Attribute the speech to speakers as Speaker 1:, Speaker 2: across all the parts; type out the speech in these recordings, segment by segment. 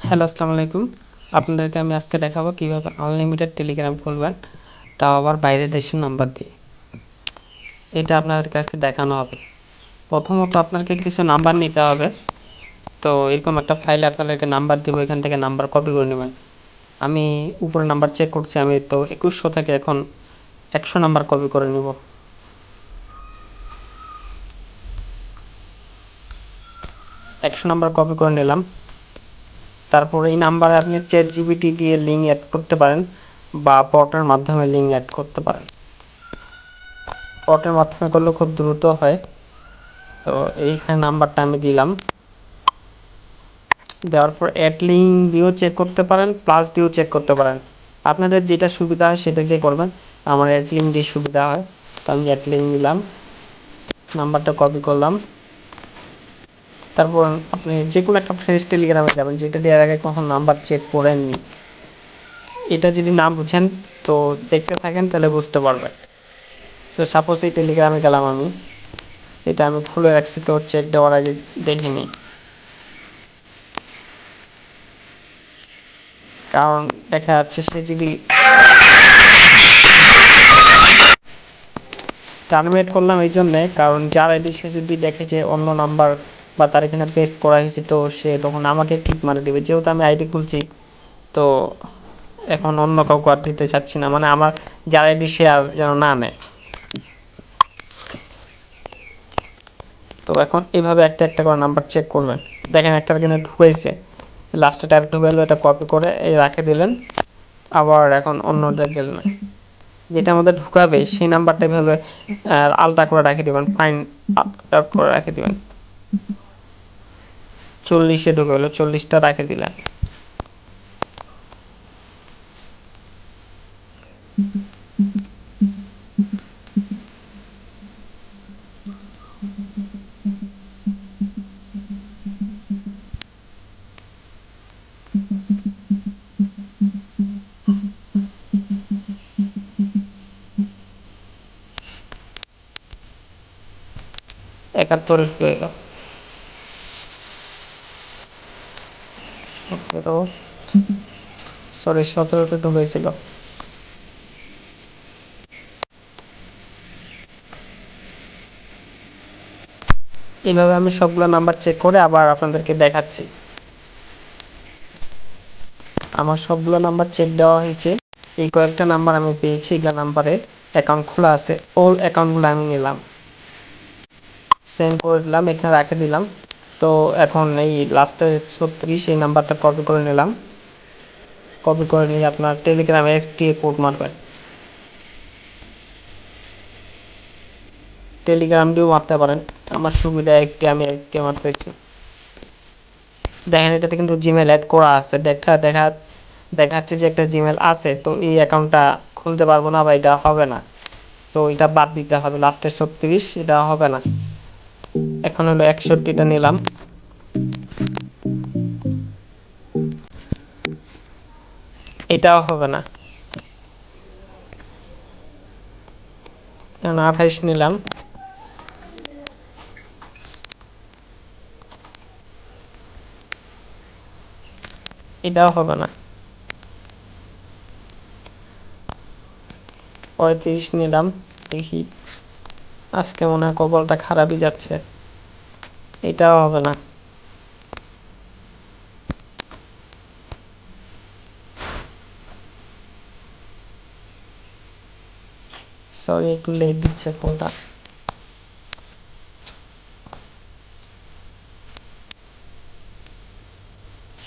Speaker 1: Hello, আসসালামু আলাইকুম। আপনাদেরকে আমি আজকে দেখাবো কিভাবে আনলিমিটেড টেলিগ্রাম খুলবেন, তাও আবার বাইরের দেশের নাম্বার দিয়ে। এটা আপনাদেরকে আজকে দেখানো হবে। প্রথমত আপনাকে কিছু নাম্বার নিতে হবে। তো এরকম একটা ফাইলে আপনাদেরকে নাম্বার দিব, এখান থেকে নাম্বার কপি করে নেবেন। আমি উপরে নাম্বার চেক করছি, আমি তো 2100 থেকে এখন 100 নাম্বার কপি করে নেব। 100 নাম্বার কপি করে নিলাম। তারপর এই নাম্বারে আপনি চ্যাট জিপিটি দিয়ে লিঙ্ক অ্যাড করতে পারেন বা বটের মাধ্যমে লিঙ্ক অ্যাড করতে পারেন। বটের মাধ্যমে করলে খুব দ্রুত হয়। তো এইখানে নাম্বারটা আমি দিলাম। দেওয়ার পর অ্যাড লিঙ্ক দিয়েও চেক করতে পারেন, প্লাস দিয়েও চেক করতে পারেন। আপনাদের যেটা সুবিধা হয় সেটা দিয়ে করবেন। আমার অ্যাড লিঙ্ক দিয়ে সুবিধা হয়, তো আমি অ্যাড লিঙ্ক দিলাম, নাম্বারটা কপি করলাম। তারপর আপনি যে কোনো একটা ফ্রেশ টেলিগ্রামে যাবেন যেটা দেওয়ার আগে কখন নাম্বার চেক করেননি। এটা যদি না বুঝেন তো দেখতে থাকেন, তাহলে বুঝতে পারবেন। তো সাপোজ এই টেলিগ্রামে গেলাম আমি, এটা আমি খুলে রাখছি, তো চেক দেওয়ার আগে দেখিনি। কারণ দেখা যাচ্ছে সে যদি টার্মিনেট করলাম এই জন্যে, কারণ যার আইডি সে যদি দেখে যে অন্য নাম্বার বা তার এখানে পেস্ট করা হয়েছে, তো সে তখন আমাকে কিক মারে দেবে। যেহেতু আমি আইডি খুলছি, তো এখন অন্য কাউকে আর দিতে চাচ্ছি না, মানে আমার যার আইডি সে আর যেন না নেয়। তো এখন এইভাবে একটা একটা করে নাম্বার চেক করবেন। দেখেন একটা এখানে ঢুকেছে, লাস্টে টাইপ ঢুকে এটা কপি করে এই রাখে দিলেন। আবার এখন অন্যটা গেলেন, যেটা আমাদের ঢুকাবে সেই নাম্বারটা এভাবে আলাদা করে রেখে দেবেন, ফাইন করে রেখে দেবেন। 40-এ ঢুকে গেলো, 40টা রেখে দিলেন। একাত্তরে ঢুকে গেল, 17, সরি 17তে ঢুকেছিল। এইভাবে আমি সবগুলো নাম্বার চেক করে আবার আপনাদেরকে দেখাচ্ছি। আমার সবগুলো নাম্বার চেক দেওয়া হয়েছে। এই কয়েকটা নাম্বার আমি পেয়েছি, এগুলো নাম্বারে অ্যাকাউন্ট খোলা আছে, ওর অ্যাকাউন্টগুলো আমি নিলাম, সেন্ড করে দিলাম, এখানে রেখে দিলাম। তো এখন এই লাস্টে 36 এই নাম্বারটা কপি করে নিলাম। কপি করে নিয়ে আপনার টেলিগ্রামে এক্সটি কোড মারবেন। টেলিগ্রাম দিয়েও মারতে পারেন, আমার সুবিধা একটি, আমি একটি মারতেছি। দেখেন এটাতে কিন্তু জিমেল অ্যাড করা আছে, দেখাচ্ছে যে একটা জিমেল আছে। তো এই অ্যাকাউন্টটা খুলতে পারবো না বা এটা হবে না, তো এটা বাদ দিতে হবে। লাস্টে 36 এটা হবে না। এখন হলো 61টা নিলাম, এটাও হবে না। এখন 28 নিলাম, এটাও হবে না। 35 নিলাম, দেখি, আজকে মনে হয় কপালটা খারাপই যাচ্ছে, এটাও হবে না। সরি একটু লেট দিচ্ছে ফোনটা।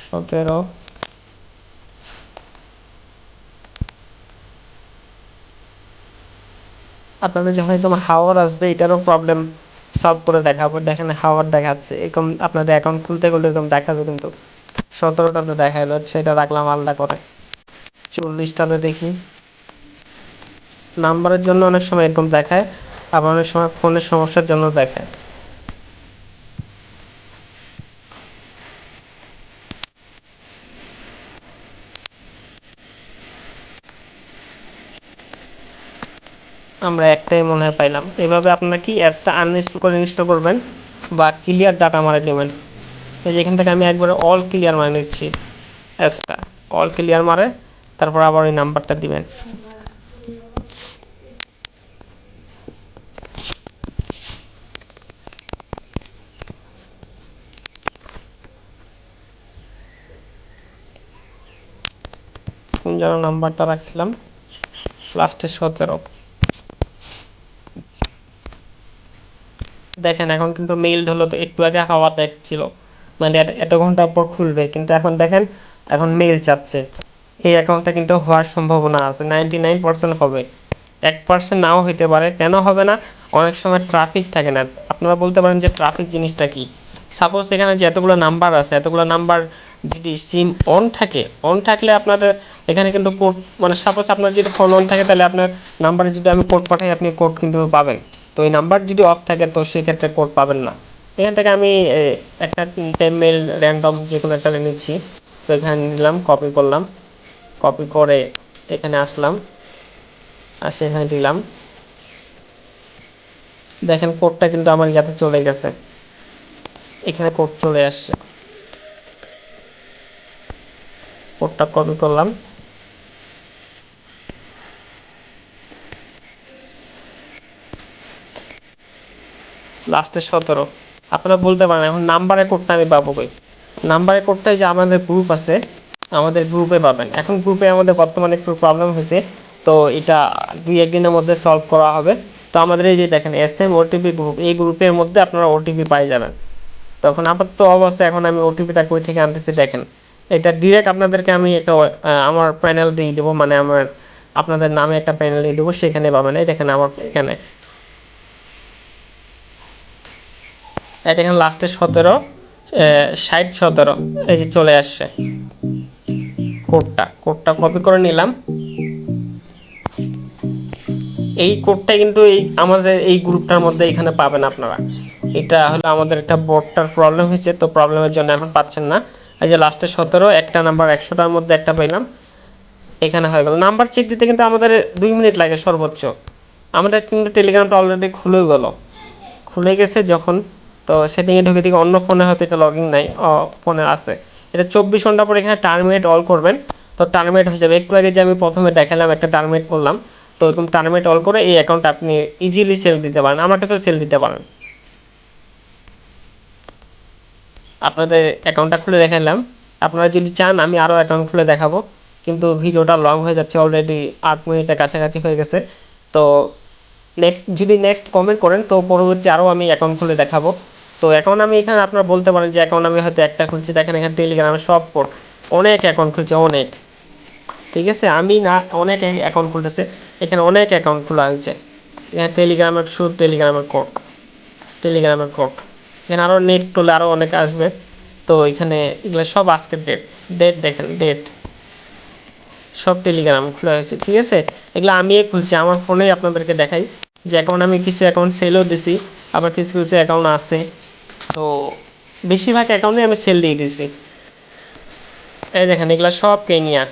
Speaker 1: 17, আপনাদের যখন একদম হাওয়ার আসবে এটারও প্রবলেম সলভ করে দেখাবো। দেখেন হাওয়ার দেখাচ্ছে এরকম, আপনাদের অ্যাকাউন্ট খুলতে গেলে এরকম দেখাবে, কিন্তু 17টাতে দেখাইলো, সেটা রাখলাম আলাদা করে। 40টাতে দেখি, নাম্বারের জন্য অনেক সময় এরকম দেখায়, আবার অনেক সময় ফোনের সমস্যার জন্য দেখায়। আমরা একটাই মনে হয় পাইলাম। এভাবে আপনারা কি অ্যাপসটা আনইনস্টল করে ইনস্টল করবেন বা ক্লিয়ার ডাটা মারা নেবেন। এই যে এখান থেকে আমি একবারে অল ক্লিয়ার মানে নিচ্ছি, অ্যাপসটা অল ক্লিয়ার মারে তারপর আবার ওই নাম্বারটা দিবেন। কোন যেন নাম্বারটা রাখছিলাম, লাস্টে 17। দেখেন এখন কিন্তু মেইল হলো, তো একটু আগে হাওয়া দেখছিল মানে এত ঘন্টা পর খুলবে, কিন্তু এখন দেখেন এখন মেইল চাচ্ছে। এই অ্যাকাউন্টটা কিন্তু হওয়ার সম্ভাবনা আছে, 99% হবে, 1% নাও হইতে পারে। কেন হবে না? অনেক সময় ট্রাফিক থাকে না। আপনারা বলতে পারেন যে ট্রাফিক জিনিসটা কি। সাপোজ এখানে যে এতগুলো নাম্বার আছে, এতগুলো নাম্বার যদি সিম অন থাকে, অন থাকলে আপনাদের এখানে কিন্তু কোড, মানে সাপোজ আপনার যদি ফোন অন থাকে তাহলে আপনার নাম্বারে যদি আমি কোড পাঠাই আপনি কোড কিন্তু পাবেন। তো এই নাম্বার যদি অফ থাকে তো সেক্ষেত্রে কোড পাবেন না। এখান থেকে আমি একটা টেমমেল র্যান্ডম যে কোনো একটা নিচ্ছি। তো এখানে নিলাম, কপি করলাম, কপি করে এখানে আসলাম, আসে এখানে দিলাম। দেখেন কোডটা কিন্তু আমার ইয়াতে চলে গেছে, এখানে কোড চলে আসছে। কোডটা কপি করলাম, লাস্টে 17। আপনারা বলতে পারেন এখন নাম্বারের কোডটা আমি পাবো কই? নাম্বারের কোডটাই যে আমাদের গ্রুপ আছে, আমাদের গ্রুপে পাবেন। এখন গ্রুপে আমাদের বর্তমানে একটু প্রবলেম হয়েছে, তো এটা 2-1 দিনের মধ্যে সলভ করা হবে। তো আমাদের এই যে দেখেন SM OTP গ্রুপ, এই গ্রুপের মধ্যে আপনারা ওটিপি পাই যাবেন। তখন আপাতত অবশ্যই এখন আমি ওটিপিটা কই থেকে আনতেছি দেখেন, এটা ডিরেক্ট আপনাদেরকে আমি একটা আমার প্যানেল দিয়ে দেবো, মানে আমার আপনাদের নামে একটা প্যানেল দিয়ে দেবো, সেখানে পাবেন। এই দেখেন আমার এখানে, এটা এখানে লাস্টে 17, 60-17 এই যে চলে আসছে কোডটা। কোডটা কপি করে নিলাম। এই কোডটা কিন্তু এই আমাদের এই গ্রুপটার মধ্যে এখানে পাবেন আপনারা। এটা হলো আমাদের একটা বোর্ডটার প্রবলেম হয়েছে, তো প্রবলেমের জন্য এখন পাচ্ছেন না। এই যে লাস্টে 17, একটা নাম্বার 100টার মধ্যে একটা পেলাম, এখানে হয়ে গেল। নাম্বার চেক দিতে কিন্তু আমাদের 2 মিনিট লাগে সর্বোচ্চ। আমাদের কিন্তু টেলিগ্রামটা অলরেডি খুলে গেল, খুলে গেছে যখন, তো সেটিংয়ে ঢুকে দিকে অন্য ফোনে হয়তো এটা লগ ইন নাই, ফোনে আছে। এটা 24 ঘন্টা পরে এখানে টার্মিনেট অল করবেন, তো টার্মিনেট হয়ে যাবে। একটু আগে যে আমি প্রথমে দেখালাম একটা টার্মিনেট করলাম, তো এরকম টার্মিনেট অল করে এই অ্যাকাউন্ট আপনি ইজিলি সেল দিতে পারেন, আমার কাছে সেল দিতে পারেন। আপনাদের অ্যাকাউন্টটা খুলে দেখালাম, আপনারা যদি চান আমি আরও অ্যাকাউন্ট খুলে দেখাবো, কিন্তু ভিডিওটা লং হয়ে যাচ্ছে, অলরেডি 8 মিনিটের কাছাকাছি হয়ে গেছে। তো নেক্সট কমেন্ট করেন, তো পরবর্তী আরও আমি অ্যাকাউন্ট খুলে দেখাবো। তো এখন আমি এখানে আপনারা বলতে পারেন যে অ্যাকাউন্ট আমি হয়তো একটা খুলছি, দেখেন এখানে টেলিগ্রামে সব কোড, অনেক অ্যাকাউন্ট খুলছে অনেক, ঠিক আছে আমি না, অনেক অ্যাকাউন্ট খুলতেছে, এখানে অনেক অ্যাকাউন্ট খোলা হয়েছে। এখানে টেলিগ্রামের শুধু টেলিগ্রামের কোড, টেলিগ্রামের কোড, এখানে আরও নেট করলে আরও অনেক আসবে। তো এখানে এগুলো সব আজকের ডেট, ডেট দেখেন ডেট, সব টেলিগ্রাম খোলা হয়েছে, ঠিক আছে। এগুলো আমি খুলছি আমার ফোনেই, আপনাদেরকে দেখাই যে অ্যাকাউন্ট আমি কিছু অ্যাকাউন্ট সেলও দিছি, আবার কিছু কিছু অ্যাকাউন্ট আছে। তো বেশিরভাগ অ্যাকাউন্টে আমি সেল দিয়ে দিছি। এই দেখেন এগুলো সব কেনিয়া,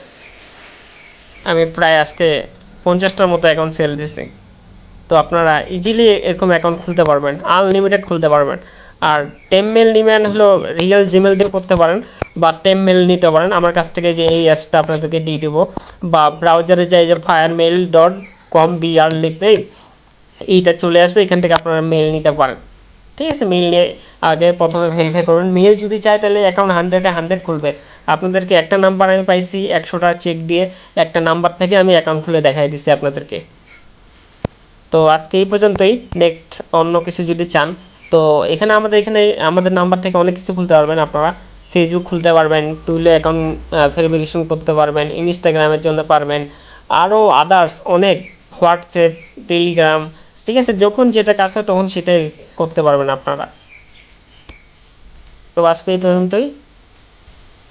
Speaker 1: আমি প্রায় আজকে 50টার মতো অ্যাকাউন্ট সেল দিছি। তো আপনারা ইজিলি এরকম অ্যাকাউন্ট খুলতে পারবেন, আনলিমিটেড খুলতে পারবেন। আর টেমমেল নিবেন হলো রিয়েল জিমেল দিয়ে করতে পারেন, বা টেমমেল নিতে পারেন আমার কাছ থেকে, যে এই অ্যাপসটা আপনাদেরকে দিয়ে দেবো। বা ব্রাউজারে যাই যে firemail.com BR লিখলেই এইটা চলে আসবে, এখান থেকে আপনারা মেল নিতে পারেন, ঠিক আছে। মেল নিয়ে আগে প্রথমে ভেরিফাই করবেন, মেল যদি চায় তাহলে অ্যাকাউন্ট 100-এ 100 খুলবে। আপনাদেরকে একটা নাম্বার আমি পাইছি 100টা চেক দিয়ে, একটা নাম্বার থেকে আমি অ্যাকাউন্ট খুলে দেখাই দিচ্ছি আপনাদেরকে। তো আজকে এই পর্যন্তই, নেক্সট অন্য কিছু যদি চান, তো আমাদের নাম্বার থেকে অনেক কিছু খুলতে পারবেন আপনারা। ফেসবুক খুলতে পারবেন, টুইলে অ্যাকাউন্ট ভেরিফিকেশন করতে পারবেন, ইনস্টাগ্রামের জন্য পারবেন, আরও আদার্স অনেক, হোয়াটসঅ্যাপ, টেলিগ্রাম, ঠিক আছে, যখন যেটা কাছে তখন সেটাই করতে পারবেন আপনারা। তো আজকে এই পর্যন্তই।